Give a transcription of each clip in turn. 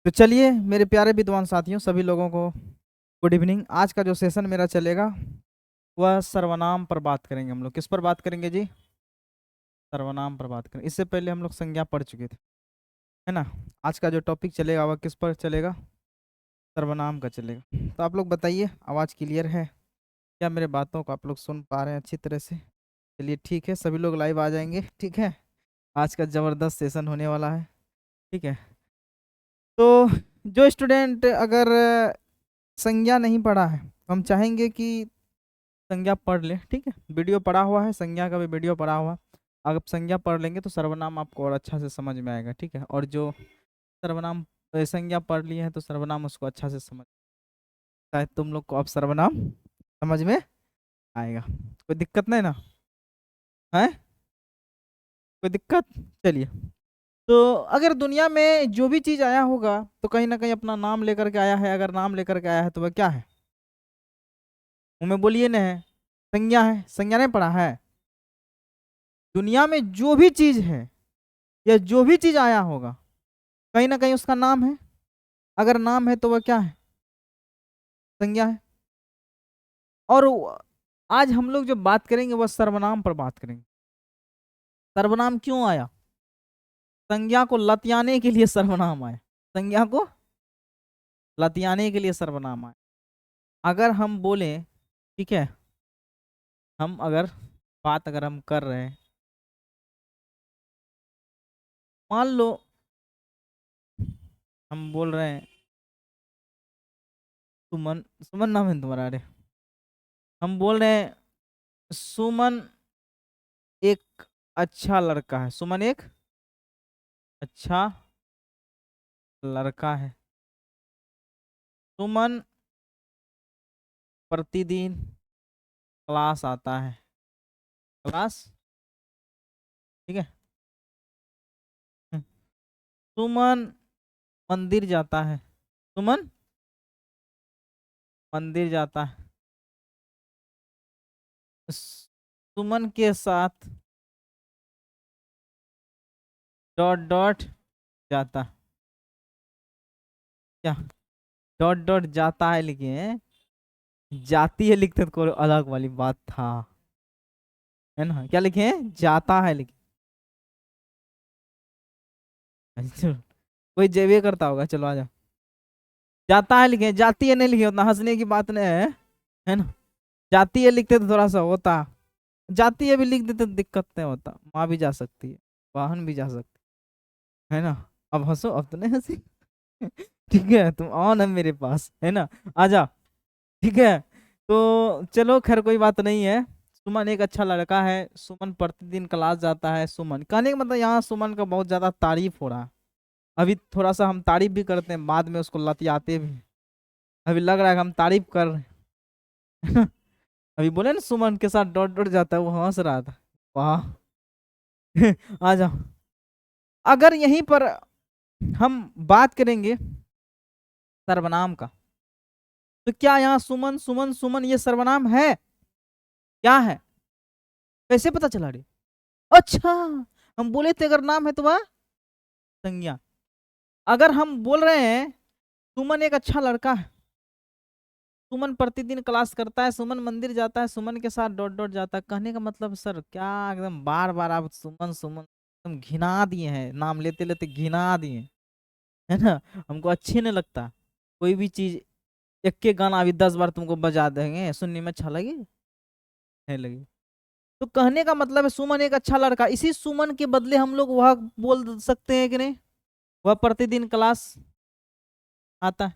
तो चलिए मेरे प्यारे विद्वान साथियों, सभी लोगों को गुड इवनिंग। आज का जो सेशन मेरा चलेगा वह सर्वनाम पर बात करेंगे। हम लोग किस पर बात करेंगे जी? सर्वनाम पर बात करेंगे। इससे पहले हम लोग संज्ञा पढ़ चुके थे, है ना। आज का जो टॉपिक चलेगा वह किस पर चलेगा? सर्वनाम का चलेगा। तो आप लोग बताइए, आवाज़ क्लियर है क्या? मेरे बातों को आप लोग सुन पा रहे हैं अच्छी तरह से? चलिए ठीक है, सभी लोग लाइव आ जाएंगे। ठीक है, आज का ज़बरदस्त सेशन होने वाला है। ठीक है, तो जो स्टूडेंट अगर संज्ञा नहीं पढ़ा है, हम चाहेंगे कि संज्ञा पढ़ ले। ठीक है, वीडियो पढ़ा हुआ है, संज्ञा का भी वीडियो पढ़ा हुआ है। अगर आप संज्ञा पढ़ लेंगे तो सर्वनाम आपको और अच्छा से समझ में आएगा। ठीक है, और जो सर्वनाम संज्ञा पढ़ लिए हैं तो सर्वनाम उसको अच्छा से समझ, शायद तुम लोग को अब सर्वनाम समझ में आएगा। कोई दिक्कत नहीं ना है? कोई दिक्कत? चलिए, तो अगर दुनिया में जो भी चीज आया होगा तो कहीं ना कहीं अपना नाम लेकर के आया है। अगर नाम लेकर के आया है तो वह क्या है? मुंह में बोलिए ना, है संज्ञा है। संज्ञा नहीं पढ़ा है? दुनिया में जो भी चीज है या जो भी चीज आया होगा कहीं ना कहीं उसका नाम है। अगर नाम है तो वह क्या है? संज्ञा है। और आज हम लोग जो बात करेंगे वह सर्वनाम पर बात करेंगे। सर्वनाम क्यों आया? संज्ञा को लतियाने के लिए सर्वनाम आया। संज्ञा को लतियाने के लिए सर्वनाम आया। अगर हम बोले, ठीक है, हम अगर बात अगर हम कर रहे हैं, मान लो हम बोल रहे हैं सुमन। सुमन नाम है तुम्हारा? अरे, हम बोल रहे हैं सुमन एक अच्छा लड़का है। सुमन एक अच्छा लड़का है। सुमन प्रतिदिन क्लास आता है। क्लास, ठीक है। सुमन मंदिर जाता है। सुमन मंदिर जाता है। सुमन के साथ डॉट डॉट जाता है। क्या डॉट डॉट जाता है लिखे हैं? जाती है लिखते तो कोई अलग वाली बात था, है ना। क्या लिखे हैं? जाता है लिखे। अच्छा, कोई जेबे करता होगा। चलो आ जाओ। जाता है लिखे, जाती है नहीं लिखे, उतना हंसने की बात नहीं है ना। जाती है लिखते तो थोड़ा सा होता, जाती है भी लिख देते तो दिक्कत नहीं होता। माँ भी जा सकती है, वाहन भी जा सकती है ना। अब हंसो, अब तो नहीं हंसी। ठीक है, तुम आओ ना मेरे पास, है ना। आजा, ठीक है। तो चलो खैर, कोई बात नहीं है। सुमन एक अच्छा लड़का है। सुमन प्रतिदिन क्लास जाता है। सुमन कहने का मतलब यहाँ सुमन का बहुत ज्यादा तारीफ हो रहा है। अभी थोड़ा सा हम तारीफ भी करते हैं, बाद में उसको लतियाते भी हैं। अभी लग रहा है कि हम तारीफ कर रहे हैं। अभी बोले ना सुमन के साथ डॉट डॉट जाता है, वो हंस रहा था। वाह। आ जाओ। अगर यहीं पर हम बात करेंगे सर्वनाम का, तो क्या यहाँ सुमन सुमन सुमन ये सर्वनाम है? क्या है? कैसे पता चला रे? अच्छा, हम बोले थे अगर नाम है तो वह संज्ञा। अगर हम बोल रहे हैं सुमन एक अच्छा लड़का है, सुमन प्रतिदिन क्लास करता है, सुमन मंदिर जाता है, सुमन के साथ डॉट डॉट जाता है, कहने का मतलब सर क्या एकदम बार बार आप सुमन सुमन एकदम घिना दिए हैं, नाम लेते लेते घिना दिए हैं, है ना। हमको अच्छे नहीं लगता कोई भी चीज। एक के गाना अभी 10 बार तुमको बजा देंगे, सुनने में अच्छा लगे नहीं लगे? तो कहने का मतलब है सुमन एक अच्छा लड़का। इसी सुमन के बदले हम लोग वह बोल सकते हैं कि नहीं? वह प्रतिदिन क्लास आता है,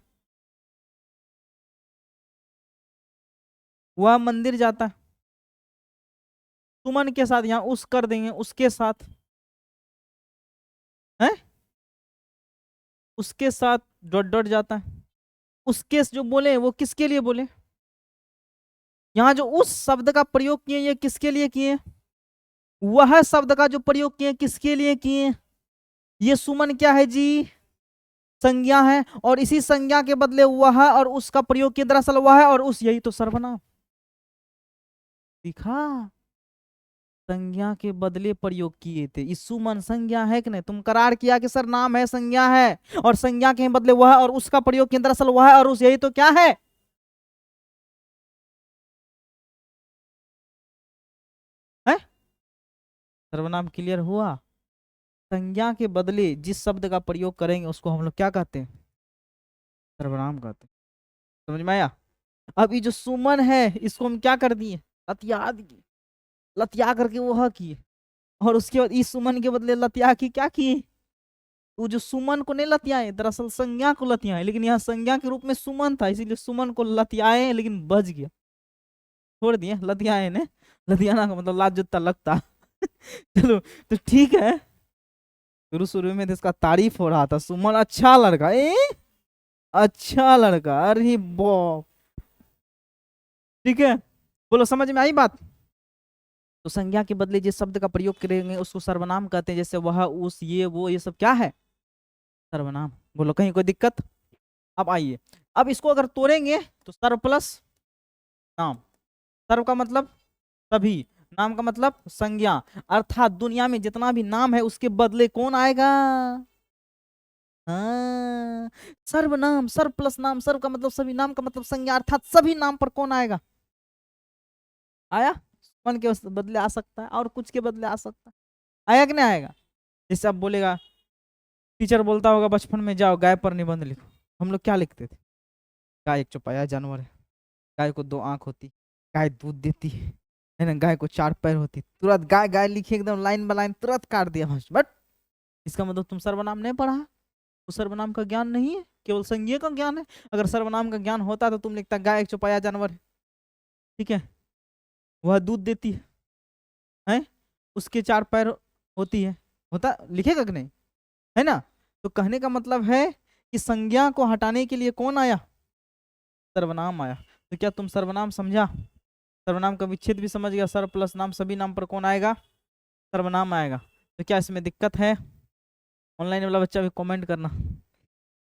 वह मंदिर जाता है। सुमन के साथ यहाँ उस कर देंगे, उसके साथ है, उसके साथ डॉट डॉट जाता है। उसके जो बोले वो किसके लिए बोले? यहाँ जो उस शब्द का प्रयोग किए ये किसके लिए किए? वह शब्द का जो प्रयोग किए किसके लिए किए? ये सुमन क्या है जी? संज्ञा है। और इसी संज्ञा के बदले वह और उसका प्रयोग किया, दरअसल वह है और उस, यही तो सर्वनाम। दिखा? संज्ञा के बदले प्रयोग किए थे। इस सुमन संज्ञा है कि नहीं? तुम करार किया कि सर नाम है, संज्ञा है, और संज्ञा के बदले वह और उसका प्रयोग किया, दरअसल वह और उस, यही तो क्या है? है? सर्वनाम क्लियर हुआ? संज्ञा के बदले जिस शब्द का प्रयोग करेंगे उसको हम लोग क्या कहते हैं? सर्वनाम कहते हैं। समझ में आया? अब ये जो सुमन है इसको हम क्या कर दिए? लतिया दिए। लतिया करके वह किए, और उसके बाद इस सुमन के बदले लतिया की क्या किए? वो जो सुमन को नहीं लतियाए, दरअसल संज्ञा को लतियाए, लेकिन यहाँ संज्ञा के रूप में सुमन था, इसीलिए सुमन को लतियाए, लेकिन बच गया, छोड़ दिए लतियाए ने। लतियाना का मतलब लाज जुत्ता लगता। चलो तो ठीक है। शुरू शुरू में तो इसका तारीफ हो रहा था, सुमन अच्छा लड़का, अच्छा लड़का, अरे बाप। ठीक है, बोलो समझ में आई बात? तो संज्ञा के बदले जिस शब्द का प्रयोग करेंगे उसको सर्वनाम कहते हैं, जैसे वह, उस, ये, वो, ये सब क्या है? सर्वनाम। बोलो कहीं कोई दिक्कत? अब आइए, अब इसको अगर तोड़ेंगे तो सर्व प्लस नाम। सर्व का मतलब सभी, नाम का मतलब संज्ञा, अर्थात दुनिया में जितना भी नाम है उसके बदले कौन आएगा? हाँ, सर्वनाम। सर्व प्लस नाम, सर्व का मतलब सभी, नाम का मतलब संज्ञा, अर्थात सभी नाम पर कौन आएगा? आया? मन के बदले आ सकता है और कुछ के बदले आ सकता है, आया कि नहीं आएगा? जैसे अब बोलेगा, टीचर बोलता होगा बचपन में, जाओ गाय पर निबंध लिखो, हम लोग क्या लिखते थे? गाय एक चौपाया जानवर है, गाय को 2 आंख होती, गाय दूध देती है ना, गाय को 4 पैर होती, तुरंत गाय गाय लिखे एकदम लाइन बाय लाइन, तुरंत काट दिया बस। बट इसका मतलब तुम सर्वनाम नहीं पढ़ा, तो सर्वनाम का ज्ञान नहीं है, केवल संज्ञा का ज्ञान है। अगर सर्वनाम का ज्ञान होता तो तुम लिखता गाय एक चौपाया जानवर है, ठीक है, वह दूध देती है, उसके 4 पैर होती है, होता, लिखेगा कि नहीं? है ना? तो कहने का मतलब है कि संज्ञा को हटाने के लिए कौन आया? सर्वनाम आया। तो क्या तुम सर्वनाम समझा? सर्वनाम का विच्छेद भी समझ गया, सर्व प्लस नाम, सभी नाम पर कौन आएगा? सर्वनाम आएगा। तो क्या इसमें दिक्कत है? ऑनलाइन वाला बच्चा भी कमेंट करना,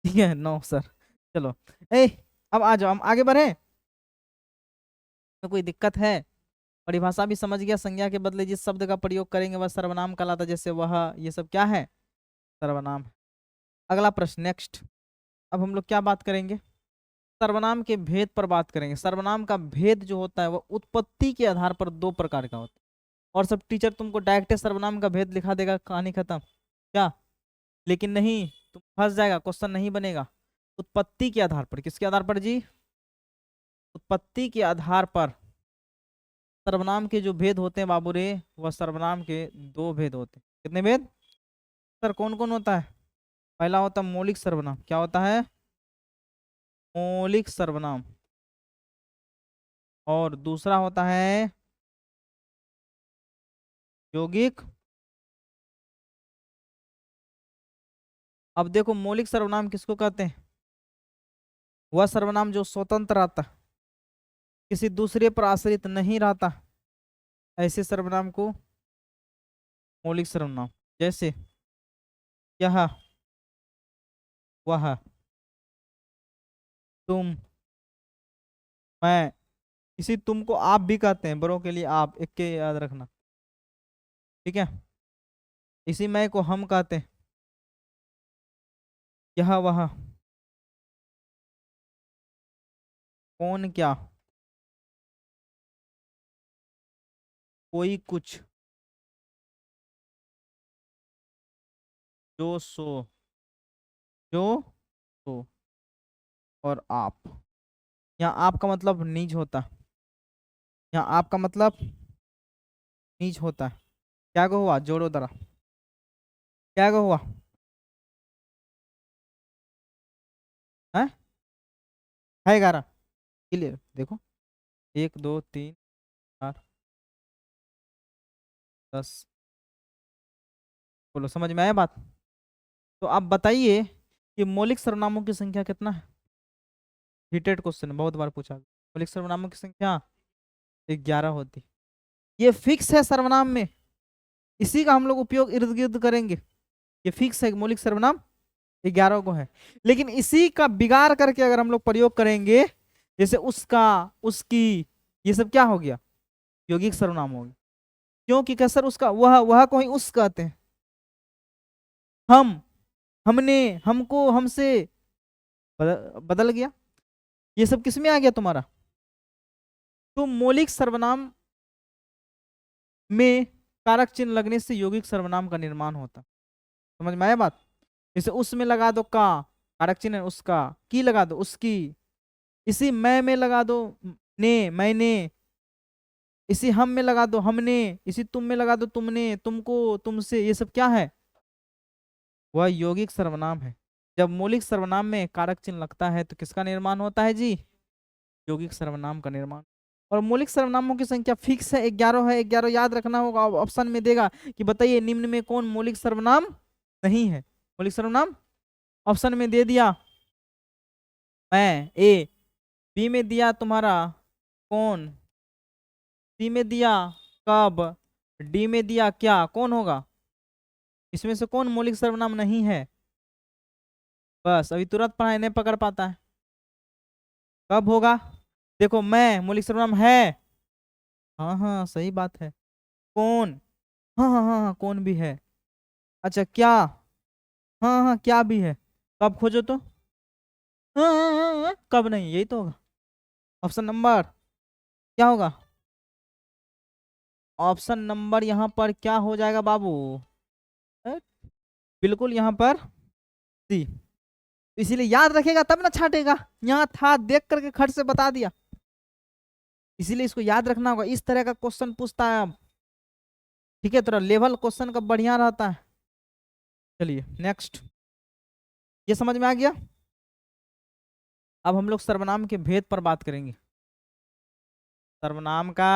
ठीक है? No sir. चलो, ए अब आ जाओ, हम आगे बढ़े। तो कोई दिक्कत है? परिभाषा भी समझ गया, संज्ञा के बदले जिस शब्द का प्रयोग करेंगे वह सर्वनाम कहलाता, जैसे वह, ये सब क्या है? सर्वनाम। अगला प्रश्न, नेक्स्ट। अब हम लोग क्या बात करेंगे? सर्वनाम के भेद पर बात करेंगे। सर्वनाम का भेद जो होता है वह उत्पत्ति के आधार पर 2 प्रकार का होता है, और सब टीचर तुमको डायरेक्ट सर्वनाम का भेद लिखा देगा, कहानी खत्म। क्या? लेकिन नहीं, तुम फंस जाएगा, क्वेश्चन नहीं बनेगा। उत्पत्ति के आधार पर, किसके आधार पर जी? उत्पत्ति के आधार पर सर्वनाम के जो भेद होते हैं बाबू रे, वह सर्वनाम के 2 भेद होते हैं। कितने भेद सर? कौन कौन होता है? पहला होता है मौलिक सर्वनाम। क्या होता है? मौलिक सर्वनाम। और दूसरा होता है यौगिक। अब देखो, मौलिक सर्वनाम किसको कहते हैं? वह सर्वनाम जो स्वतंत्र रहता, किसी दूसरे पर आश्रित नहीं रहता, ऐसे सर्वनाम को मौलिक सर्वनाम। जैसे यह, वह, तुम, मैं। इसी तुम को आप भी कहते हैं, बड़ों के लिए आप, एक के याद रखना, ठीक है? इसी मैं को हम कहते हैं। यह, वह, कौन, क्या, कोई, कुछ, जो, सो, जो, सो, और आप। यहाँ आप का मतलब निज होता, यहाँ आप का मतलब निज होता है। क्या को हुआ? जोड़ो जरा, क्या को हुआ? है 11? क्लियर? देखो, 1 2 3 4 10। बोलो समझ में आया बात? तो आप बताइए कि मौलिक सर्वनामों की संख्या कितना है? हिटेड क्वेश्चन, बहुत बार पूछा। मौलिक सर्वनामों की संख्या 11 होती। ये फिक्स है सर्वनाम में, इसी का हम लोग उपयोग इर्द गिर्द करेंगे। ये फिक्स है, मौलिक सर्वनाम 11 को है, लेकिन इसी का बिगाड़ करके अगर हम लोग प्रयोग करेंगे, जैसे उसका, उसकी, ये सब क्या हो गया? यौगिक सर्वनाम हो गया। क्योंकि कसर उसका, वह को ही उस कहते हैं। हम, हमने, हमको, हमसे, बदल गया। ये सब किस में आ गया तुम्हारा? तो मौलिक सर्वनाम में कारक चिन्ह लगने से यौगिक सर्वनाम का निर्माण होता। समझ में आया बात? जैसे उसमें लगा दो का, कारक चिन्ह है उसका, की लगा दो उसकी, इसी मैं में लगा दो ने, मैंने, इसी हम में लगा दो हमने, इसी तुम में लगा दो तुमने, तुमको, तुमसे, ये सब क्या है? वह यौगिक सर्वनाम है। जब मौलिक सर्वनाम में कारक चिन्ह लगता है तो किसका निर्माण होता है जी? यौगिक सर्वनाम का निर्माण। और मौलिक सर्वनामों की संख्या फिक्स है, 11 है। 11 याद रखना होगा। ऑप्शन में देगा कि बताइए निम्न में कौन मौलिक सर्वनाम नहीं है। मौलिक सर्वनाम ऑप्शन में दे दिया मैं, ए। बी में दिया तुम्हारा कौन, सी में दिया कब, डी में दिया क्या, कौन होगा? इसमें से कौन मौलिक सर्वनाम नहीं है? बस अभी तुरंत पढ़ाई नहीं पकड़ पाता है। कब होगा? देखो मैं मौलिक सर्वनाम है। हाँ हाँ सही बात है। कौन? हाँ हाँ हाँ हाँ कौन भी है। अच्छा क्या? हाँ हाँ क्या भी है। कब खोजो तो? हाँ हाँ हाँ, हाँ, कब नहीं, यही तो होगा। ऑप्शन नंबर क्या होगा? ऑप्शन नंबर यहाँ पर क्या हो जाएगा बाबू? अ, बिल्कुल यहाँ पर सी। इसीलिए याद रखेगा तब ना छाटेगा। यहाँ था देख करके खट से बता दिया। इसीलिए इसको याद रखना होगा। इस तरह का क्वेश्चन पूछता है अब। ठीक है, थोड़ा लेवल क्वेश्चन का बढ़िया रहता है। चलिए नेक्स्ट। ये समझ में आ गया। अब हम लोग सर्वनाम के भेद पर बात करेंगे। सर्वनाम का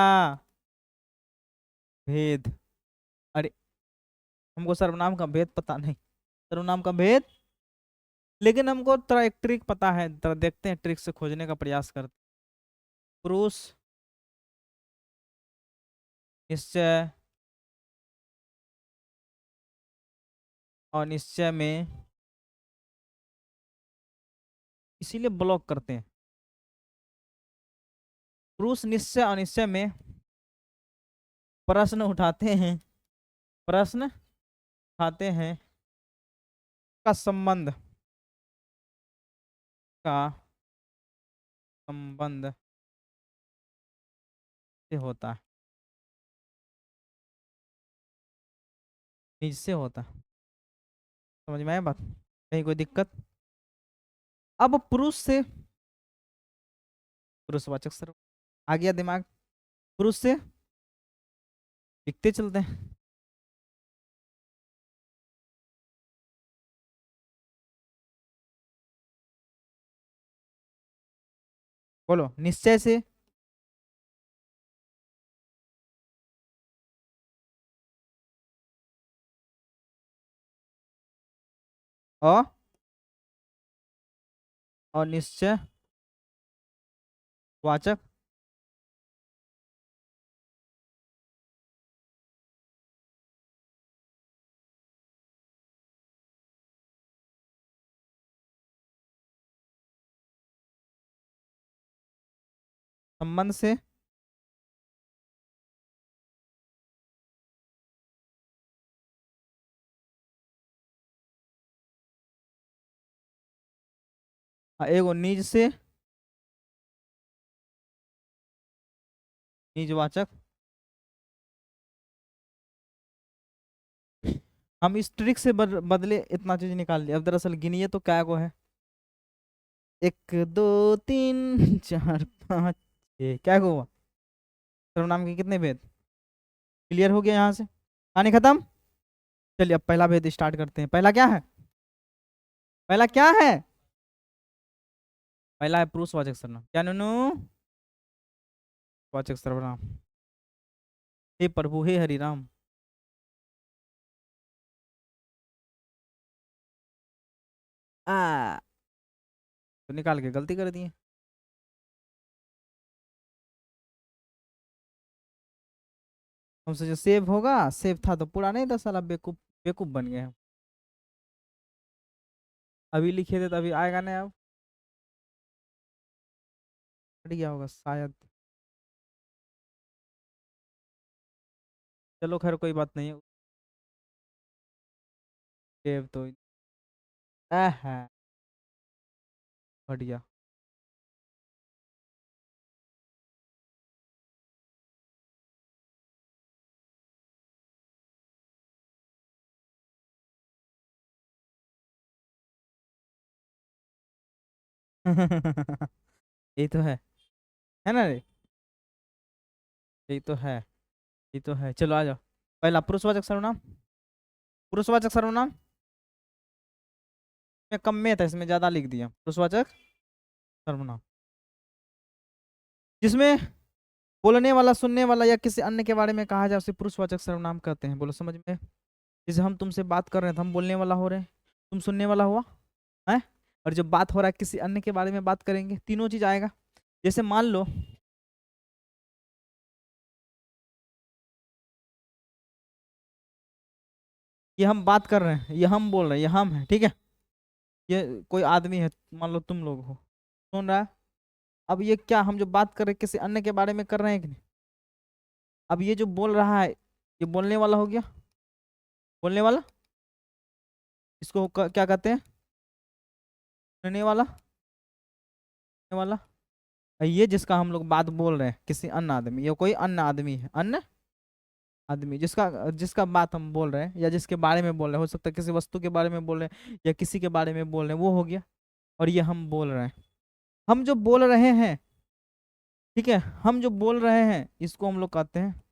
भेद। अरे हमको सर्वनाम का भेद पता नहीं। सर्वनाम का भेद, लेकिन हमको थोड़ा एक ट्रिक पता है। थोड़ा देखते हैं, ट्रिक से खोजने का प्रयास करते हैं। पुरुष निश्चय और निश्चय में, इसीलिए ब्लॉक करते हैं। पुरुष निश्चय अनिश्चय में प्रश्न उठाते हैं, प्रश्न उठाते हैं का संबंध, का संबंध से होता है, निज से होता है। समझ में आया बात? कहीं कोई दिक्कत? अब पुरुष से, पुरुषवाचक सर्व आ गया दिमाग। पुरुष से लिखते चलते हैं। बोलो निश्चय से, और निश्चय वाचक संबंध से एगो निज से निजवाचक। हम इस ट्रिक से बदले इतना चीज निकाल लिया। अब दरअसल गिनिए तो क्या को है? 1 2 3 4 5 6, क्या को हुआ? सर्वनाम के कितने भेद क्लियर हो गया यहाँ से? कहानी खत्म। चलिए अब पहला भेद स्टार्ट करते हैं। पहला क्या है? पहला क्या है? पहला है पुरुषवाचक सर्वनाम। क्या नूनू? वाचक सर्वनाम। हे प्रभु, हे हरि राम। आ तो निकाल के गलती कर दिए। हमसे जो सेव होगा, सेव था तो पूरा नहीं था साला, बेवकूफ बेवकूफ बन गए हम। अभी लिखे थे तो अभी आएगा नहीं। अब हट गया होगा शायद। चलो खैर कोई बात नहीं है। देव तो है बढ़िया। यही तो है ना रे, यही तो है, यही तो है। चलो आ जाओ। पहला पुरुषवाचक सर्वनाम। पुरुषवाचक सर्वनाम में कम में था, इसमें ज्यादा लिख दिया। पुरुषवाचक सर्वनाम जिसमें बोलने वाला, सुनने वाला या किसी अन्य के बारे में कहा जाए उसे पुरुषवाचक सर्वनाम कहते हैं। बोलो समझ में। जैसे हम तुमसे बात कर रहे हैं तो हम बोलने वाला हो रहे हैं, तुम सुनने वाला हुआ है। और जब बात हो रहा है किसी अन्य के बारे में बात करेंगे, तीनों चीज आएगा। जैसे मान लो ये हम बात कर रहे हैं, ये हम बोल रहे हैं, ये हम है, ठीक है। ये कोई आदमी है, मान लो तुम लोग हो, सुन रहा है। अब ये क्या, हम जो बात कर रहे हैं किसी अन्य के बारे में कर रहे हैं कि नहीं। अब ये जो बोल रहा है ये बोलने वाला हो गया, बोलने वाला। इसको क्या कहते हैं, सुनने वाला, सुनने वाला। और ये जिसका हम लोग बात बोल रहे हैं किसी अन्य आदमी, ये कोई अन्य आदमी है, अन्य आदमी जिसका जिसका बात हम बोल रहे हैं या जिसके बारे में बोल रहे हैं, हो सकता है किसी वस्तु के बारे में बोल रहे हैं या किसी के बारे में बोल रहे हैं, वो हो गया। और ये हम बोल रहे हैं, हम जो बोल रहे हैं, ठीक है, हम जो बोल रहे हैं इसको हम लोग कहते हैं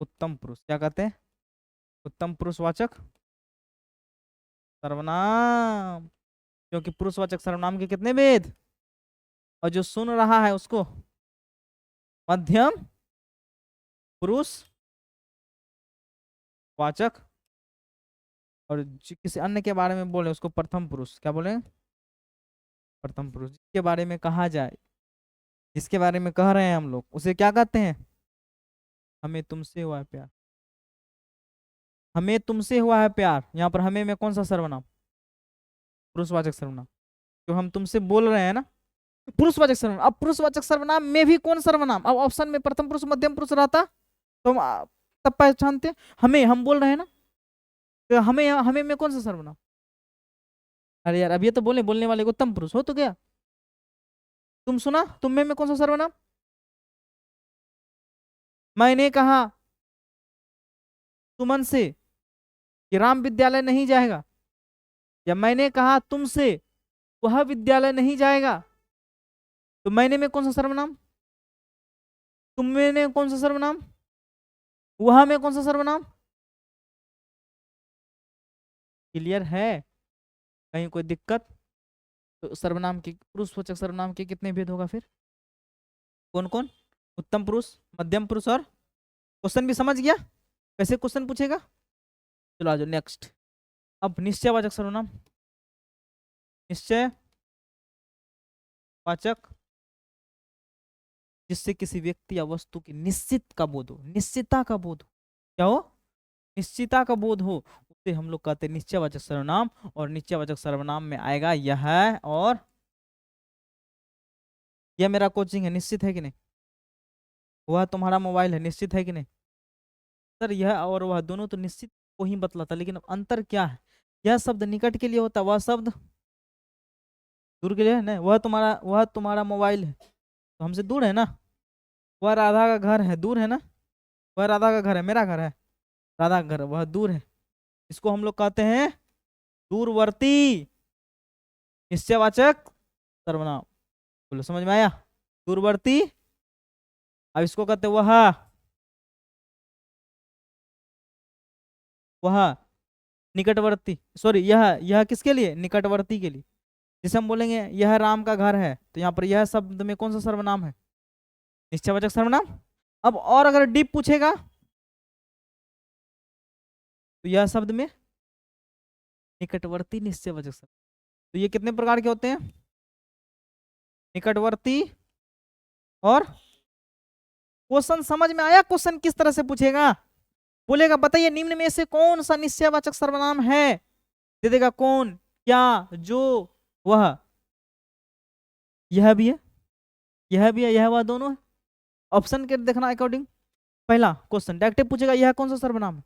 उत्तम पुरुष। क्या कहते हैं, उत्तम पुरुषवाचक सर्वनाम। क्योंकि पुरुषवाचक सर्वनाम के कितने भेद, और जो सुन रहा है उसको मध्यम पुरुष वाचक, और किसी अन्य के बारे में बोले उसको प्रथम पुरुष। क्या बोले, प्रथम पुरुष। जिसके बारे में कहा जाए, जिसके बारे में कह रहे हैं हम लोग, उसे क्या कहते हैं, हमें तुमसे हुआ है प्यार। हमें तुमसे हुआ है प्यार। यहाँ पर हमें में कौन सा सर्वनाम, पुरुषवाचक सर्वनाम। जो हम तुमसे बोल रहे हैं ना, पुरुषवाचक सर्वनाम। अब पुरुषवाचक सर्वनाम में भी कौन सर्वनाम, अब ऑप्शन में प्रथम पुरुष मध्यम पुरुष रहता तो हम तब पहचानते हैं। हमें, हम बोल रहे हैं ना, तो हमें, हमें में कौन सा सर्वनाम। अरे यार अब ये तो बोले बोलने वाले को उत्तम पुरुष हो तो गया। तुम सुना, तुम में कौन सा सर्वनाम। मैंने कहा सुमन से कि राम विद्यालय नहीं जाएगा, या मैंने कहा तुमसे वह विद्यालय नहीं जाएगा, तो मैंने में कौन सा सर्वनाम, तुम में कौन सा सर्वनाम, वह में कौन सा सर्वनाम। क्लियर है, कहीं कोई दिक्कत। तो सर्वनाम की, पुरुषवाचक सर्वनाम के कितने भेद होगा फिर, कौन कौन, उत्तम पुरुष, मध्यम पुरुष, और क्वेश्चन भी समझ गया कैसे क्वेश्चन पूछेगा। चलो आ जाओ नेक्स्ट। अब निश्चयवाचक सर्वनाम। निश्चय वाचक जिससे किसी व्यक्ति या वस्तु की निश्चित का बोध हो, निश्चितता का बोध हो। क्या हो, निश्चितता का बोध हो, उसे हम लोग कहते हैं निश्चयवाचक सर्वनाम। और निश्चयवाचक सर्वनाम में आएगा यह और यह मेरा कोचिंग है, निश्चित है कि नहीं। वह तुम्हारा मोबाइल है, निश्चित है कि नहीं। सर यह और वह दोनों तो निश्चित को ही बतलाता, लेकिन अंतर क्या है, यह शब्द निकट के लिए होता, वह शब्द दूर के लिए है ना। वह तुम्हारा मोबाइल है तो हमसे दूर है ना। वह राधा का घर है, दूर है ना। वह राधा का घर है, मेरा घर है, राधा का घर, वह दूर है। इसको हम लोग कहते हैं दूरवर्ती निश्चयवाचक सर्वनाम। बोलो समझ में आया, दूरवर्ती। अब इसको कहते हैं वह निकटवर्ती, सॉरी यह किसके लिए, निकटवर्ती के लिए। जैसे हम बोलेंगे यह राम का घर है, तो यहाँ पर यह शब्द में कौन सा सर्वनाम है, निश्चयवाचक सर्वनाम। अब और अगर डीप पूछेगा तो यह शब्द में निकटवर्ती निश्चयवाचक सर्वनाम। तो ये कितने प्रकार के होते हैं, निकटवर्ती। और क्वेश्चन समझ में आया, क्वेश्चन किस तरह से पूछेगा, बोलेगा बताइए निम्न में से कौन सा निश्चयवाचक सर्वनाम है, दे देगा कौन, क्या, जो, वह। यह भी है, यह भी है, यह वह दोनों है। ऑप्शन के देखना अकॉर्डिंग, पहला क्वेश्चन डायरेक्ट पूछेगा यह कौन सा सर्वनाम है?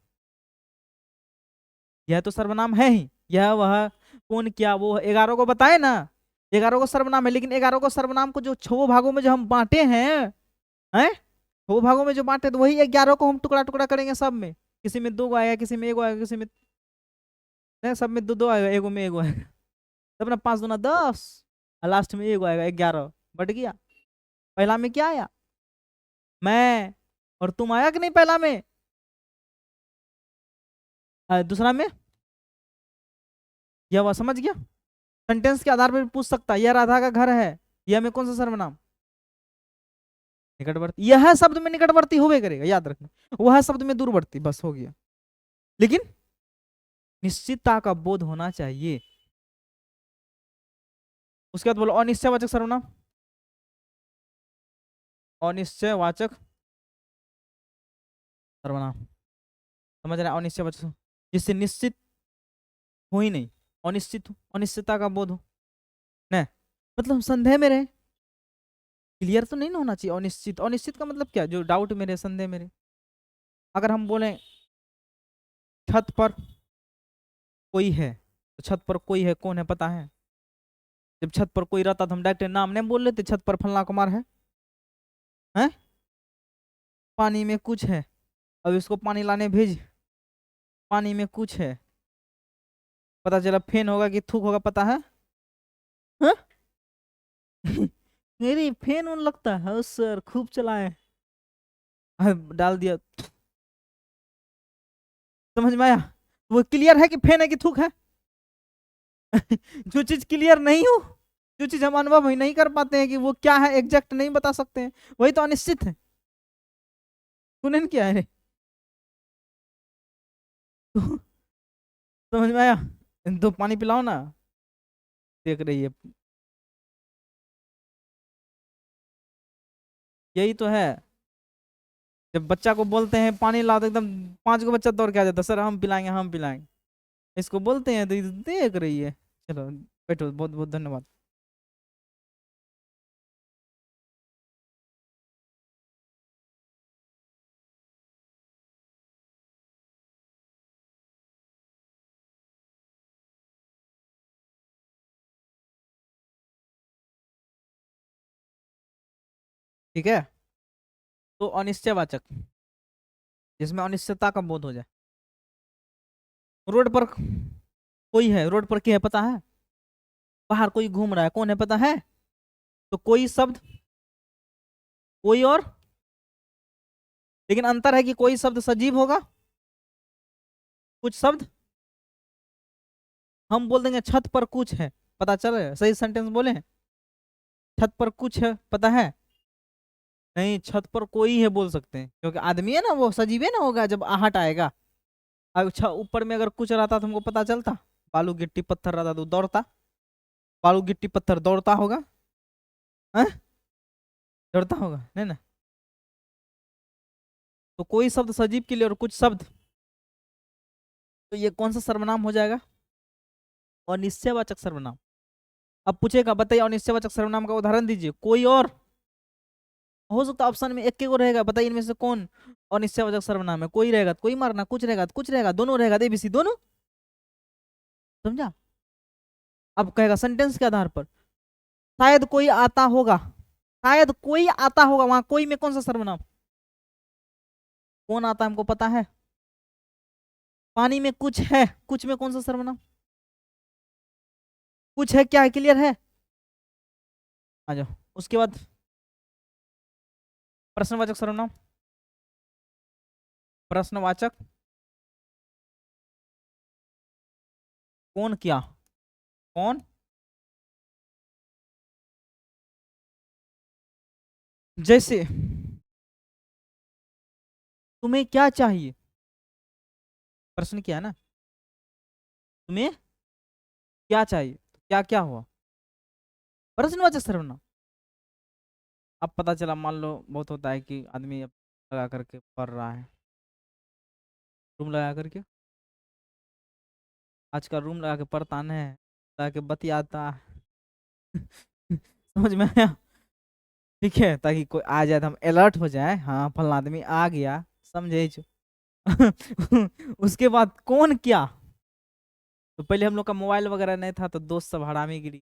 यह तो सर्वनाम है ही, यह वह कौन क्या वो 11 को बताए ना, 11 को सर्वनाम है, लेकिन 11 को सर्वनाम को जो 6 भागों में जो हम बांटे हैं 6 भागों में जो बांटे तो वही 11 को हम टुकड़ा टुकड़ा करेंगे सब में, किसी में 2 आएगा, किसी में 1 आएगा, किसी में नहीं, सब में 2 आएगा, एगो में 1 आएगा, तब ना 5 दूना 10, और लास्ट में 1 आएगा, 11 बट गया। पहला में क्या आया? मैं और तुम आया कि नहीं पहला में? दूसरा में यह वह, समझ गया? सेंटेंस के आधार पर भी पूछ सकता है, यह राधा का घर है, यह में कौन सा सर्वनाम? निकटवर्ती, यह शब्द में निकटवर्ती होवे करेगा, याद रखना, वह शब्द में दूरवर्ती, बस हो गया। लेकिन निश्चितता का बोध होना चाहिए। उसके बाद बोलो अनिश्चयवाचक सर्वनाम, अनिश्चयवाचक सर्वनाम, समझ रहे हैं? अनिश्चयवाचक जिससे निश्चित हो ही नहीं, अनिश्चित हो, अनिश्चितता का बोध हो, नहीं मतलब हम संदेह में रहे, क्लियर तो नहीं ना होना चाहिए। अनिश्चित, अनिश्चित का मतलब क्या? जो डाउट में रहे, संदेह में रहे। अगर हम बोले छत पर कोई है, तो छत पर कोई है, कौन है पता है? जब छत पर कोई रहता तो हम डायरेक्ट नाम नहीं बोल लेते, छत पर फलना कुमार है? पानी में कुछ है, अब इसको पानी लाने भेज, पानी में कुछ है, पता चला फेन होगा कि थूक होगा, पता है? हाँ? मेरी फेन उन लगता है सर, खूब चलाए, डाल दिया, समझ में आया? वो क्लियर है कि फेन है कि थूक है? जो चीज क्लियर नहीं हो, जो चीज हम अनुभव ही नहीं कर पाते हैं कि वो क्या है, एग्जैक्ट नहीं बता सकते हैं, वही तो अनिश्चित है। सुने क्या है? तो, समझ में आया? दो पानी पिलाओ ना, देख रही है, यही तो है। जब बच्चा को बोलते हैं पानी ला, तो एकदम 5 को बच्चा दौड़ के आ जाता है, सर हम पिलाएंगे, हम पिलाएंगे, इसको बोलते हैं तो ये देख रही है। चलो बैठो, बहुत बहुत धन्यवाद। ठीक है, तो अनिश्चयवाचक जिसमें अनिश्चितता का बोध हो जाए। रोड पर कोई है, रोड पर क्या है पता है? बाहर कोई घूम रहा है, कौन है पता है? तो कोई शब्द, कोई और, लेकिन अंतर है कि कोई शब्द सजीव होगा, कुछ शब्द हम बोल देंगे छत पर कुछ है, पता चल रहा है? सही सेंटेंस बोले हैं, छत पर कुछ है पता है, नहीं छत पर कोई है बोल सकते हैं, क्योंकि आदमी है ना, वो सजीव है ना, होगा जब आहट आएगा। अब ऊपर में अगर कुछ रहता तो हमको पता चलता, बालू गिट्टी पत्थर रहता तो दौड़ता, बालू गिट्टी पत्थर दौड़ता होगा, हैं? दौड़ता होगा नहीं ना? तो कोई शब्द सजीव के लिए और कुछ शब्द, तो ये कौन सा सर्वनाम हो जाएगा? अनिश्चयवाचक सर्वनाम। अब पूछेगा बताइए अनिश्चयवाचक सर्वनाम का उदाहरण दीजिए, कोई और, हो सकता है ऑप्शन में एक के को रहेगा, बताइए इनमें से कौन अनिश्चयवाचक सर्वनाम है? कोई रहेगा तो कोई मारना, कुछ रहेगा तो कुछ रहेगा, दोनों रहेगा तो एबीसी दोनों, समझा? अब कहेगा सेंटेंस के आधार पर शायद कोई आता होगा, शायद कोई आता होगा, वहां कोई में कौन सा सर्वनाम? कौन आता है हमको पता है? पानी में कुछ है, कुछ में कौन सा सर्वनाम? कुछ है, क्या है, क्लियर है? आ जाओ। उसके बाद प्रश्नवाचक सर्वनाम, प्रश्नवाचक, कौन क्या, कौन, जैसे तुम्हें क्या चाहिए, प्रश्न किया ना, तुम्हें क्या चाहिए, तो क्या क्या हुआ, प्रश्नवाचक सर्वनाम। अब पता चला, मान लो बहुत होता है कि आदमी अब लगा करके पढ़ रहा है, रूम लगा करके, आजकल रूम लगा के पढ़ता है, लगा के बतियाता समझ में आया? ठीक है, ताकि कोई आ जाए तो हम अलर्ट हो जाए, हाँ फलना आदमी आ गया, समझे जो। उसके बाद कौन क्या, तो पहले हम लोग का मोबाइल वगैरह नहीं था, तो दोस्त सब हरामीगिरी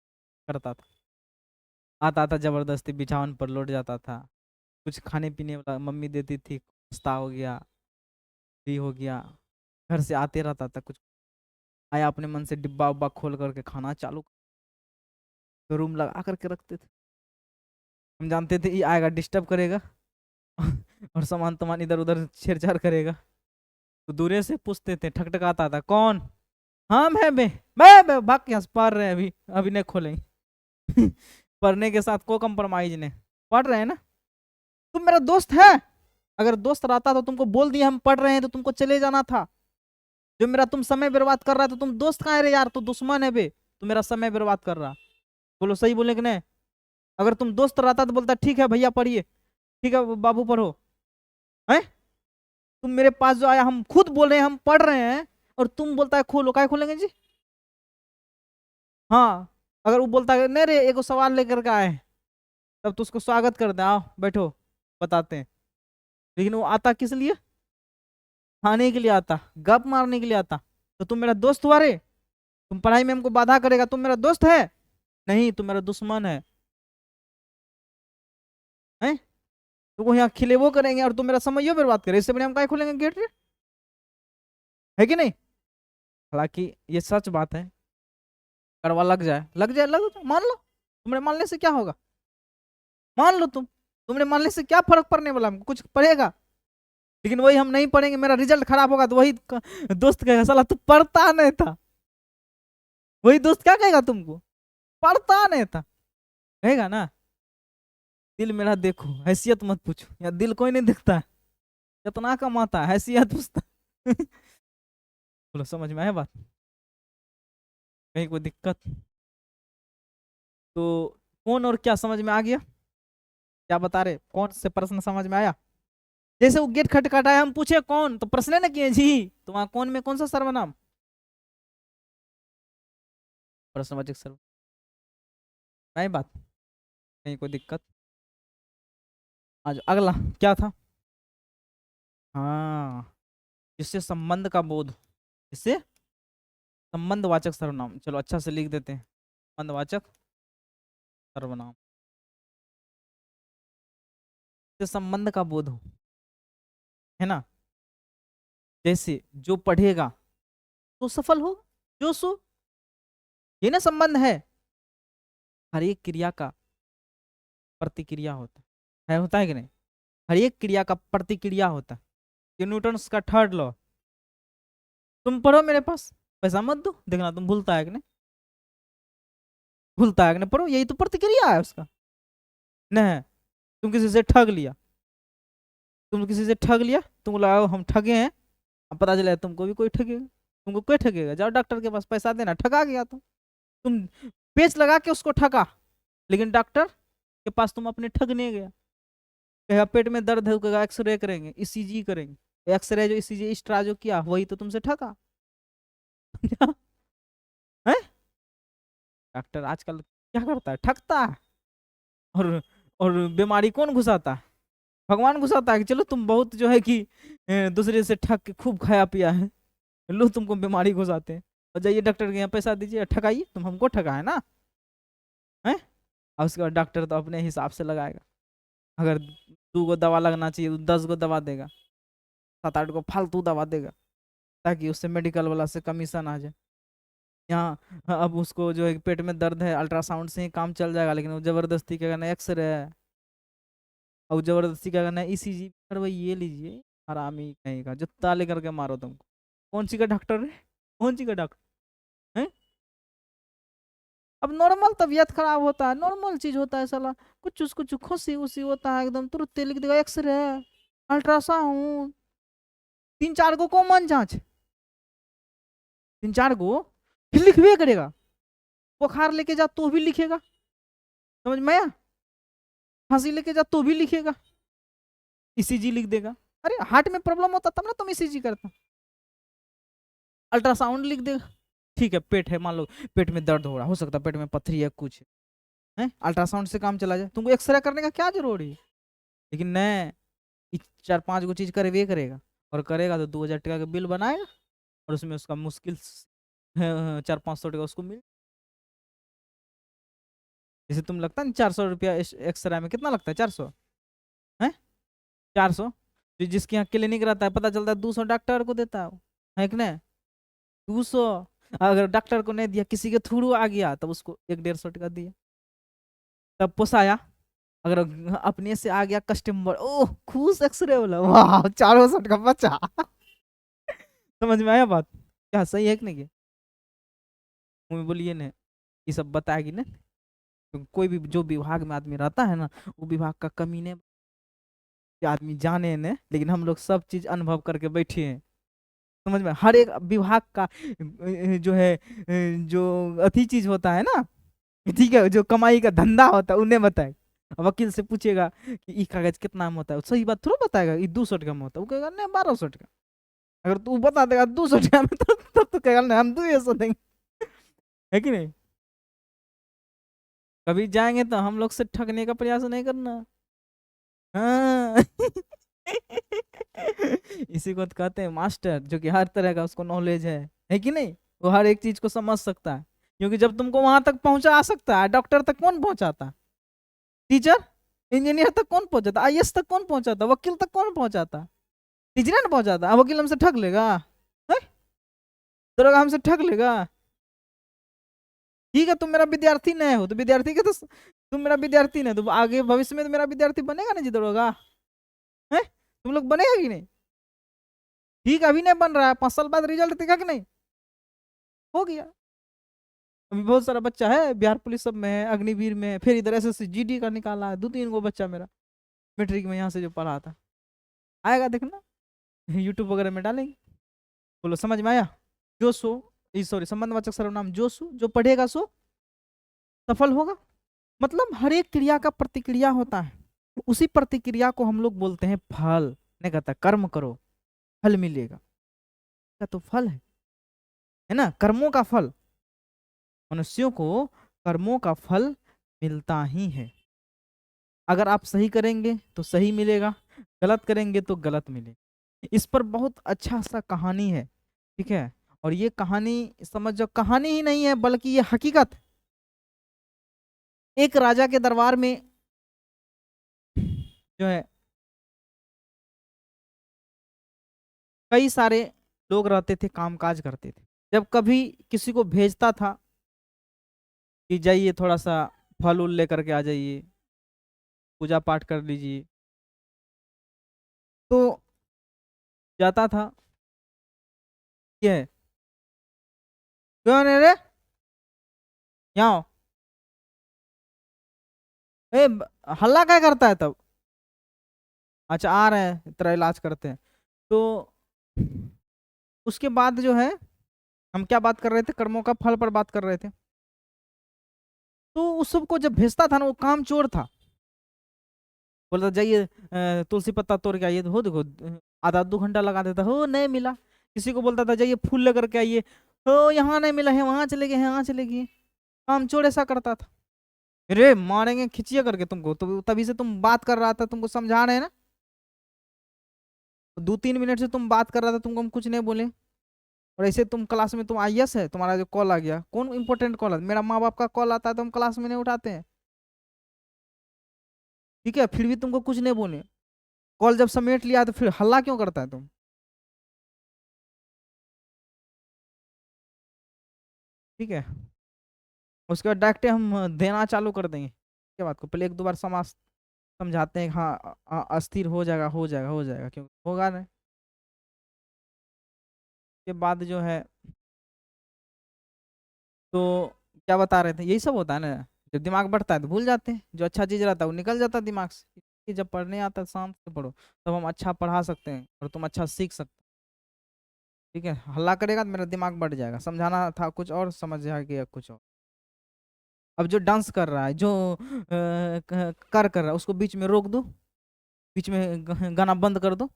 करता था, आता था जबरदस्ती बिछावन पर लौट जाता था, कुछ खाने पीने वाला मम्मी देती थी, नाश्ता हो गया, भी हो गया, घर से आते रहता था, कुछ आया अपने मन से डिब्बा उब्बा खोल करके खाना चालू, तो रूम लगा करके रखते थे, हम जानते थे ये आएगा डिस्टर्ब करेगा और सामान तमान इधर उधर छेड़छाड़ करेगा, तो दूरे से पूछते थे, ठकठकाता था, कौन, हाँ मैं भाग के यहाँ से पढ़ रहे हैं, अभी अभी नहीं खोलेंगे। पढ़ने के साथ कोई कंप्रोमाइज नहीं, पढ़ रहे हैं ना, तुम मेरा दोस्त है, अगर दोस्त रहता तो तुमको बोल दिया हम पढ़ रहे हैं तो तुमको चले जाना था, जो मेरा तुम समय बर्बाद कर रहा है, तो तुम दोस्त कहाँ है रे यार, तो दुश्मन है बे, तू मेरा समय बर्बाद कर रहा, बोलो सही बोले कि नहीं, अगर तुम दोस्त रहता तो बोलता ठीक है भैया पढ़िए, ठीक है बाबू पढ़ो, है, तुम मेरे पास जो आया, हम खुद बोल रहे हैं हम पढ़ रहे हैं, और तुम बोलता है खोलो, काय खोलेंगे जी, हाँ, अगर वो बोलता है नहीं रे एगो सवाल लेकर के आए हैं, तब तो उसको स्वागत कर दे, आओ बैठो बताते हैं, लेकिन वो आता किस लिए, खाने के लिए आता, गप मारने के लिए आता, तो तुम मेरा दोस्त हुआ रे, तुम पढ़ाई में हमको बाधा करेगा, तुम मेरा दोस्त है, नहीं तुम मेरा दुश्मन है, तो वो यहाँ खिले वो करेंगे और तुम मेरा समय यो बर्बाद करे, इससे बढ़िया हम काय खोलेंगे गेट रे, है कि नहीं, हालांकि ये सच बात है, कड़वा लग जाए लग जाए, मान लो, तुम्हारे मानने से क्या होगा, मान लो तुम्हारे मानने से क्या फर्क पड़ने वाला, हमको कुछ पड़ेगा, लेकिन वही हम नहीं पढ़ेंगे, मेरा रिजल्ट खराब होगा, तो वही दोस्त कहेगा साला तू पढ़ता नहीं था, वही दोस्त क्या कहेगा तुमको, पढ़ता नहीं था, कहेगा ना, दिल मेरा देखो हैसियत मत पूछो, या दिल कोई नहीं दिखता है, कितना कमाता है हैसियत पूछता है। बोलो समझ में आया बात, कहीं कोई दिक्कत, तो कौन और क्या समझ में आ गया, क्या बता रहे, कौन से प्रश्न समझ में आया, जैसे वो गेट खटखटाया हम पूछे कौन, तो प्रश्न न किए जी, तो वहां कौन में कौन सा सर्वनाम, प्रश्नवाचक सर्व, नहीं बात, नहीं कोई दिक्कत, आज अगला क्या था, हाँ, जिससे संबंध का बोध, इससे संबंधवाचक सर्वनाम, चलो अच्छा से लिख देते हैं, संबंधवाचक सर्वनाम, से संबंध का बोध हो, है ना, जैसे जो पढ़ेगा तो सफल हो, जो सो, ये ना संबंध हर एक क्रिया का प्रतिक्रिया है होता है कि नहीं, हर एक क्रिया का प्रतिक्रिया होता है, ये न्यूटन्स का थर्ड लॉ, तुम पढ़ो मेरे पास, पैसा मत दो, देखना तुम भूलता है कि नहीं, भूलता है कि नहीं, पढ़ो, यही तो प्रतिक्रिया है उसका, नहीं, तुम किसी से ठग लिया, तुम किसी से ठग लिया, तुमको लगा हम ठगे हैं, अब पता चला तुमको भी कोई ठगेगा, तुमको कोई ठगेगा, जाओ डॉक्टर के पास पैसा देना, ठगा गया तुम पेच लगा के उसको ठगा, लेकिन डॉक्टर के पास तुम अपने ठगने गया, कहेगा पेट में दर्द है, कहेगा एक्सरे करेंगे, ईसीजी करेंगे, एक्सरे जो ईसीजी एक्स्ट्रा जो किया वही तो तुमसे ठगा। है, डॉक्टर आजकल क्या करता है, ठगता है, और और बीमारी कौन घुसाता है, भगवान घुसाता है, कि चलो तुम बहुत जो है कि दूसरे से ठग के खूब खाया पिया है, लो तुमको बीमारी घुसाते हैं, और जाइए डॉक्टर के यहाँ पैसा दीजिए ठगाइए, तुम हमको ठगा है ना, है, और उसके बाद डॉक्टर तो अपने हिसाब से लगाएगा, अगर 2 गो दवा लगना चाहिए तो 10 गो दवा देगा, 7-8 गो फालतू दवा देगा, ताकि उससे मेडिकल वाला से कमीशन आ जाए, यहाँ अब उसको जो है पेट में दर्द है, अल्ट्रासाउंड से ही काम चल जाएगा, लेकिन वो जबरदस्ती क्या करना, एक्सरे है, और जबरदस्ती क्या करना है, ईसीजी करवाइए, ये लीजिए, हरामी कहीं का जुत्ता लेकर के मारो तुमको, कौन सी का डॉक्टर है, कौन सी का डॉक्टर है, अब नॉर्मल तबीयत खराब होता है, नॉर्मल चीज होता है साला, कुछ खुशी उसी होता है, एकदम तुरंत लिख देगा एक्सरे, अल्ट्रासाउंड, 3-4 गो कॉमन जांच, 3-4 गो फिर लिखवे करेगा, बुखार लेके जा तो भी लिखेगा, समझ में आया, खांसी लेके जा तो भी लिखेगा, ईसीजी लिख देगा, अरे हार्ट में प्रॉब्लम होता तब ना तुम ईसीजी करता, अल्ट्रासाउंड लिख देगा, ठीक है पेट है, मान लो पेट में दर्द हो रहा, हो सकता है पेट में पथरी है कुछ, है, अल्ट्रासाउंड से काम चला जाए, तुमको एक्सरे करने का क्या जरूरी है। लेकिन नहीं, 4-5 गो चीज करे करेगा, और करेगा तो 2,000 टका का बिल बनाएगा, और उसमें उसका मुश्किल 400-500 टका उसको मिल। जैसे तुम लगता है 400 रुपया एक्सरे में कितना लगता है, 400 है, 400 जिसके यहाँ क्लिनिक रहता है, पता चलता है 200 डॉक्टर को देता है कि नहीं, 200। अगर डॉक्टर को नहीं दिया, किसी के थ्रू आ गया, तब उसको 100-150 टका दिया, तब पोसाया। अगर अपने से आ गया कस्टमर, ओह खुश, एक्सरे वाला, वाह 400 का बचा। समझ में आया बात, क्या सही है कि नहीं। मुझे बोलिए ना, ये सब बताएगी ना, तो कोई भी जो विभाग में आदमी रहता है ना, वो विभाग का कमी नहीं, कि आदमी जाने ने, लेकिन हम लोग सब चीज अनुभव करके बैठे हैं। समझ में, हर एक विभाग का जो है, जो अथी चीज होता है ना, ठीक है, जो कमाई का धंधा होता है उन्हें बताए। अब वकील से पूछेगा कि ई कागज कितना में होता है, सही बात थोड़ा बताएगा, ये 200 टका में होता है, वो कहेगा नहीं 1200 टका। अगर तू बता देगा 200 टका में, तो तब तो कहेगा नहीं हम 200 देंगे, है कि नहीं। कभी जाएंगे तो हम लोग से ठगने का प्रयास नहीं करना। हाँ। इसी को तो कहते हैं मास्टर, जो कि हर तरह का उसको नॉलेज है कि नहीं, वो हर एक चीज को समझ सकता है। क्योंकि जब तुमको वहां तक पहुंचा सकता है, डॉक्टर तक कौन पहुंचाता, टीचर, इंजीनियर तक कौन पहुंचाता, आईएएस तक कौन पहुंचाता, वकील तक कौन पहुंचाता, टीचर नहीं पहुंचाता। अब वकील हमसे ठग लेगा, है? दरोगा हमसे ठग लेगा। ठीक है, तुम मेरा विद्यार्थी नहीं हो, तो विद्यार्थी के तो तुम मेरा विद्यार्थी नहीं, तो आगे भविष्य में तो मेरा विद्यार्थी बनेगा ना जी दरोगा, है, तुम लोग बनेगा कि नहीं। ठीक है, अभी नहीं बन रहा है, 5 साल बाद रिजल्ट देखा कि नहीं, हो गया। अभी बहुत सारा बच्चा है बिहार पुलिस सब में है, अग्निवीर में है, फिर इधर एसएससी जीडी का निकाला है, 2-3 गो बच्चा मेरा मैट्रिक में यहाँ से जो पढ़ा था, आएगा देखना, यूट्यूब वगैरह में डालेंगे। बोलो समझ में आया। जो सो, सॉरी, संबंधवाचक सर्वनाम जो सो, जो पढ़ेगा सो सफल होगा। मतलब हर एक क्रिया का प्रतिक्रिया होता है, उसी प्रतिक्रिया को हम लोग बोलते हैं फल। नहीं कहता कर्म करो फल मिलेगा, का तो फल है ना, कर्मों का फल, मनुष्यों को कर्मों का फल मिलता ही है। अगर आप सही करेंगे तो सही मिलेगा, गलत करेंगे तो गलत मिलेगा। इस पर बहुत अच्छा सा कहानी है, ठीक है। और ये कहानी समझ जाओ, कहानी ही नहीं है बल्कि ये हकीकत। एक राजा के दरबार में जो है कई सारे लोग रहते थे, कामकाज करते थे। जब कभी किसी को भेजता था कि जाइए थोड़ा सा फल उल लेकर के आ जाइए, पूजा पाठ कर लीजिए, तो जाता था। ये है, कौन है रे, यहाँ आओ। हल्ला क्या करता है तब, अच्छा आ रहे हैं, तेरा इलाज करते हैं। तो उसके बाद जो है, हम क्या बात कर रहे थे, कर्मों का फल पर बात कर रहे थे। तो उस सबको जब भेजता था ना, वो काम चोर था, बोलता जाइए तुलसी पत्ता तोड़ के आइए, तो हो देखो आधा 2 घंटा लगा देता, हो नहीं मिला। किसी को बोलता था जाइए फूल लेकर के आइए, हो यहाँ नहीं मिला है, वहां चले गए हैं, यहाँ चले गए। काम चोर ऐसा करता था। अरे मारेंगे खिंचिए करके तुमको, तो तभी से तुम बात कर रहा था, तुमको समझा रहे हैं ना, 2-3 मिनट से तुम बात कर रहा था, तुमको हम कुछ नहीं बोले। और ऐसे तुम क्लास में, तुम आईएएस है, तुम्हारा जो कॉल आ गया, कौन इंपॉर्टेंट कॉल है, मेरा माँ बाप का कॉल आता है तो हम क्लास में नहीं उठाते हैं, ठीक है, फिर भी तुमको कुछ नहीं बोले। कॉल जब समेट लिया तो फिर हल्ला क्यों करता है तुम, ठीक है। उसके बाद डायरेक्ट हम देना चालू कर देंगे, क्या बात को पहले 1-2 बार समाज समझाते हैं कि हाँ अस्थिर हो जाएगा, हो जाएगा, हो जाएगा, क्यों होगा नहीं। के बाद जो है, तो क्या बता रहे थे, यही सब होता है ना, जब दिमाग बढ़ता है तो भूल जाते हैं, जो अच्छा चीज रहता है वो निकल जाता है दिमाग से। इसलिए जब पढ़ने आता है शांत से पढ़ो, तब हम अच्छा पढ़ा सकते हैं और तुम अच्छा सीख सकते हो, ठीक है। हल्ला करेगा तो मेरा दिमाग बढ़ जाएगा, समझाना था कुछ और समझ जाएगा कुछ और। अब जो डांस कर रहा है, जो कर रहा है, उसको बीच में रोक दो, बीच में गाना बंद कर दो,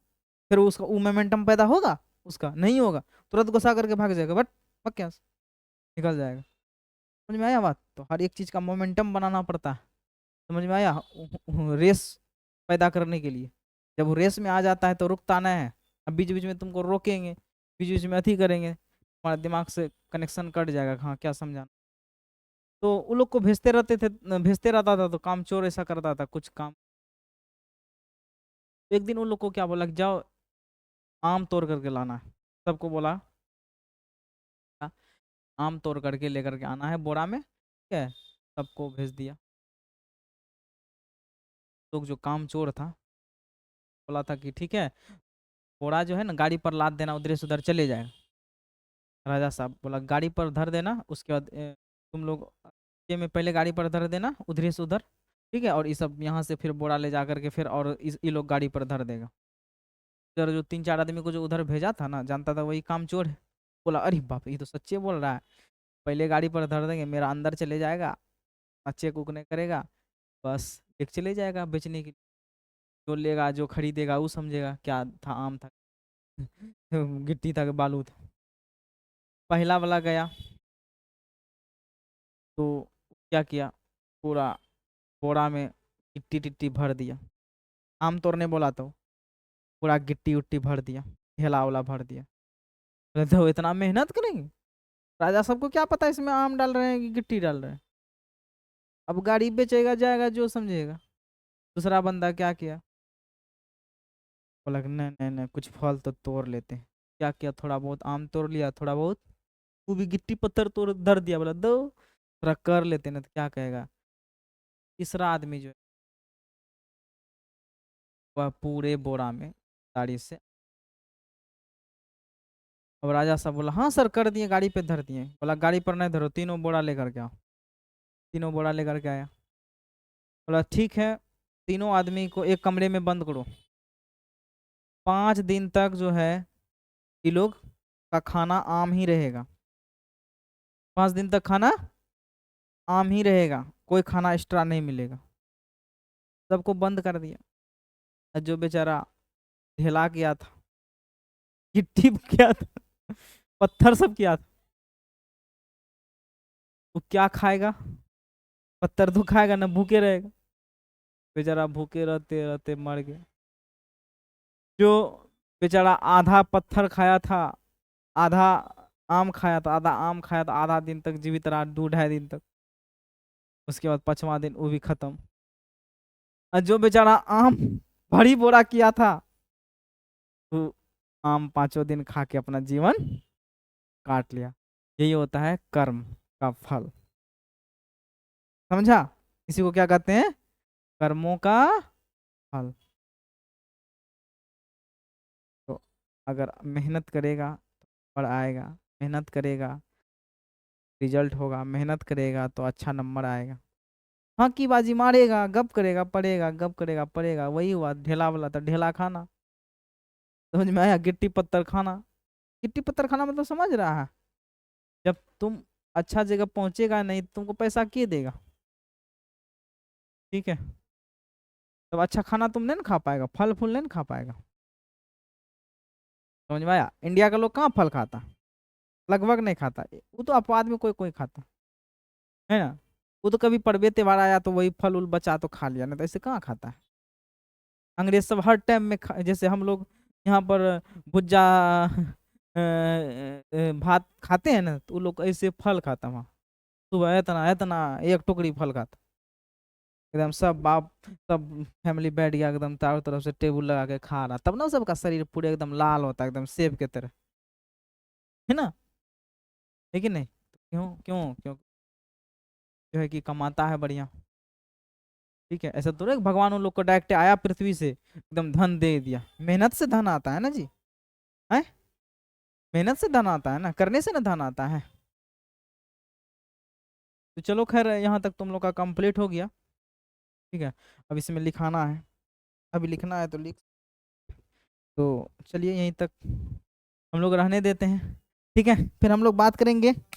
फिर उसका वो मोमेंटम पैदा होगा, उसका नहीं होगा, तुरंत गुस्सा करके भाग जाएगा, बट पक्का निकल जाएगा। समझ में आया बात? तो हर एक चीज का मोमेंटम बनाना पड़ता है, समझ में आया? रेस पैदा करने के लिए जब वो रेस में आ जाता है तो रुकता नहीं है। अब बीच बीच में तुमको रोकेंगे, बीच बीच में अथी करेंगे, हमारे दिमाग से कनेक्शन कट जाएगा। हाँ क्या समझाना? तो उन लोग को भेजते रहते थे, भेजते रहता था, तो काम चोर ऐसा करता था कुछ काम। एक दिन उन लोग को क्या बोला कि जाओ आम तोड़ करके लाना है। सबको बोला आम तोड़ करके लेकर के आना है बोरा में, ठीक है? सबको भेज दिया। लोग जो काम चोर था बोला था कि ठीक है, बोरा जो है ना गाड़ी पर लाद देना, उधर से उधर चले जाएगा। राजा साहब बोला गाड़ी पर धर देना, उसके बाद तुम लोग ये में पहले गाड़ी पर धर देना उधर से उधर, ठीक है? और ये सब यहाँ से फिर बोरा ले जा करके फिर और ये लोग गाड़ी पर धर देगा। उधर जो 3-4 आदमी को जो उधर भेजा था ना, जानता था वही काम चोर है। बोला अरे बाप रे, ये तो सच्चे बोल रहा है। पहले गाड़ी पर धर देंगे, मेरा अंदर चले जाएगा, चेक उक नहीं करेगा, बस एक चले जाएगा बेचने के लिए। जो लेगा जो खरीदेगा वो समझेगा क्या था, आम था गिट्टी था कि बालू था। पहला वाला गया तो क्या किया, पूरा बोरा में गिट्टी टिट्टी भर दिया। आम तोड़ने बोला तो पूरा गिट्टी उट्टी भर दिया, ढेला वाला भर दिया। बोले, तो इतना मेहनत करेंगे, राजा सबको क्या पता इसमें आम डाल रहे हैं कि गिट्टी डाल रहे हैं। अब गाड़ी बेचेगा जाएगा जो समझेगा। दूसरा बंदा क्या किया, बोला कि नहीं नहीं नहीं, कुछ फल तो तोड़ लेते हैं। क्या किया, थोड़ा बहुत आम तोड़ लिया, थोड़ा बहुत वो भी गिट्टी पत्थर तोड़ धर दिया। बोला दो थोड़ा कर लेते ना, तो क्या कहेगा। तीसरा आदमी जो है वह पूरे बोरा में गाड़ी से। अब राजा साहब बोला हाँ सर कर दिए, गाड़ी पे धर दिए। बोला गाड़ी पर नहीं धरो, तीनों बोरा लेकर के आओ। तीनों बोरा लेकर के आया। बोला ठीक है, तीनों आदमी को एक कमरे में बंद करो। 5 दिन तक जो है ये लोग का खाना आम ही रहेगा। 5 दिन तक खाना आम ही रहेगा, कोई खाना एक्स्ट्रा नहीं मिलेगा। सबको बंद कर दिया। और जो बेचारा ढेला किया था, गिट्टी किया था, पत्थर सब किया था, वो क्या खाएगा? पत्थर तो खाएगा ना, भूखे रहेगा। बेचारा भूखे रहते रहते मर गया। जो बेचारा आधा पत्थर खाया था, आधा आम खाया था, आधा आम खाया था, आधा दिन तक जीवित रहा, 2-2.5 दिन तक। उसके बाद 5वां दिन वो भी खत्म। और जो बेचारा आम भरी बोरा किया था, वो आम 5वें दिन खा के अपना जीवन काट लिया। यही होता है कर्म का फल, समझा? इसी को क्या कहते हैं, कर्मों का फल। तो अगर मेहनत करेगा तो फल आएगा, मेहनत करेगा रिजल्ट होगा, मेहनत करेगा तो अच्छा नंबर आएगा। हाँ की बाजी मारेगा, गप करेगा पड़ेगा, गप करेगा पड़ेगा, वही हुआ ढेला वाला था, ढेला खाना। समझ में आया? गिट्टी पत्थर खाना। गिट्टी पत्थर खाना मतलब समझ रहा है, जब तुम अच्छा जगह पहुंचेगा नहीं तो तुमको पैसा के देगा, ठीक है? तब अच्छा खाना तुम नहीं ना खा पाएगा, फल फूल नहीं ना खा पाएगा। समझ में आया? इंडिया का लोग कहाँ फल खाता, लगभग नहीं खाता। वो तो अपवाद में कोई कोई खाता है ना। वो तो कभी पर्वे त्योहार आया तो वही फल उल बचा तो खा लिया, नहीं तो ऐसे कहाँ खाता है। अंग्रेज सब हर टाइम में जैसे हम लोग यहाँ पर भुज्जा भात खाते हैं ना, तो वो लोग ऐसे फल खाता वहाँ। सुबह इतना इतना एक टुकड़ी फल खाता, एकदम सब बाप सब फैमिली बैठ गया एकदम चारों तरफ से टेबल लगा के खा रहा, तब ना सबका शरीर पूरे एकदम लाल होता है, एकदम सेब के तरह, है ना? है कि नहीं? तो क्यों क्यों क्यों? जो है कि कमाता है बढ़िया, ठीक है? ऐसा तो नहीं भगवान उन लोग को डायरेक्ट आया पृथ्वी से एकदम धन दे दिया। मेहनत से धन आता है ना जी, है? मेहनत से धन आता है ना, करने से ना धन आता है। तो चलो खैर यहाँ तक तुम लोग का कंप्लीट हो गया, ठीक है? अब इसमें लिखाना है, अभी लिखना है तो लिख। तो चलिए यहीं तक हम लोग रहने देते हैं, ठीक है? फिर हम लोग बात करेंगे क्या।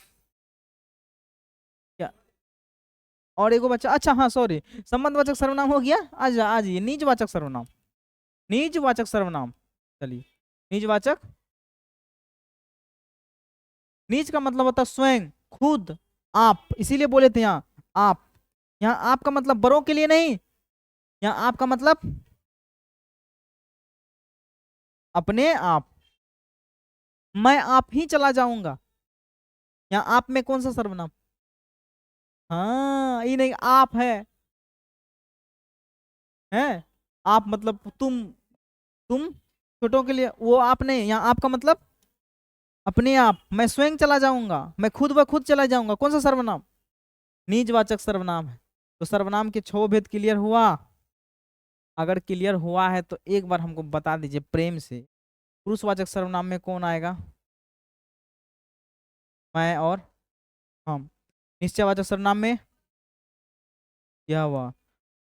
और एगो बच्चा, अच्छा हाँ सॉरी, संबंधवाचक सर्वनाम हो गया। आज आज ये निजवाचक सर्वनाम, निजवाचक सर्वनाम। चलिए, निजवाचक, निज का मतलब होता है स्वयं, खुद, आप, इसीलिए बोले थे यहाँ आप। यहाँ आप का मतलब बड़ों के लिए नहीं, यहाँ आप का मतलब अपने आप। मैं आप ही चला जाऊंगा, यहाँ आप में कौन सा सर्वनाम? हाँ, ये नहीं आप है आप मतलब तुम छोटों के लिए वो आप नहीं, यहाँ आपका मतलब अपने आप। मैं स्वयं चला जाऊंगा, मैं खुद ब खुद चला जाऊंगा, कौन सा सर्वनाम? निजवाचक सर्वनाम है। तो सर्वनाम के 6 भेद क्लियर हुआ? अगर क्लियर हुआ है तो एक बार हमको बता दीजिए प्रेम से, पुरुषवाचक सर्वनाम में कौन आएगा? मैं और हम। निश्चयवाचक सर्वनाम में यह हुआ,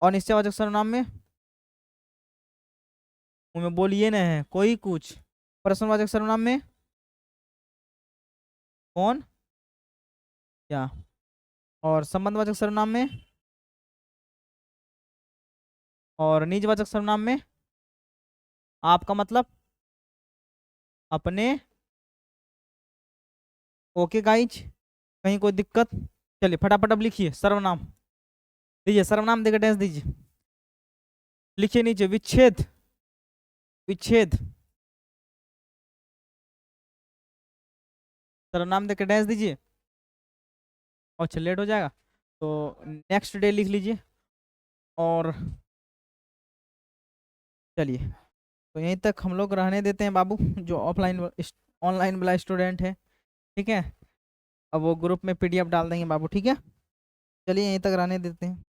और निश्चयवाचक सर्वनाम में मुंह में बोलिए ना है कोई कुछ। प्रश्नवाचक सर्वनाम में कौन, क्या? और संबंधवाचक सर्वनाम में, और निजवाचक सर्वनाम में आपका मतलब अपने। ओके गाइज, कहीं कोई दिक्कत? चलिए फटाफट अब लिखिए सर्वनाम, दीजिए सर्वनाम देकर टेंस दीजिए। लिखिए नीचे विच्छेद, विच्छेद सर्वनाम देकर टेंस दीजिए। अच्छा लेट हो जाएगा तो नेक्स्ट डे लिख लीजिए। और चलिए, तो यहीं तक हम लोग रहने देते हैं बाबू, जो ऑफलाइन ऑनलाइन वाला स्टूडेंट है, ठीक है। अब वो ग्रुप में पीडीएफ डाल देंगे बाबू, ठीक है। चलिए यहीं तक रहने देते हैं।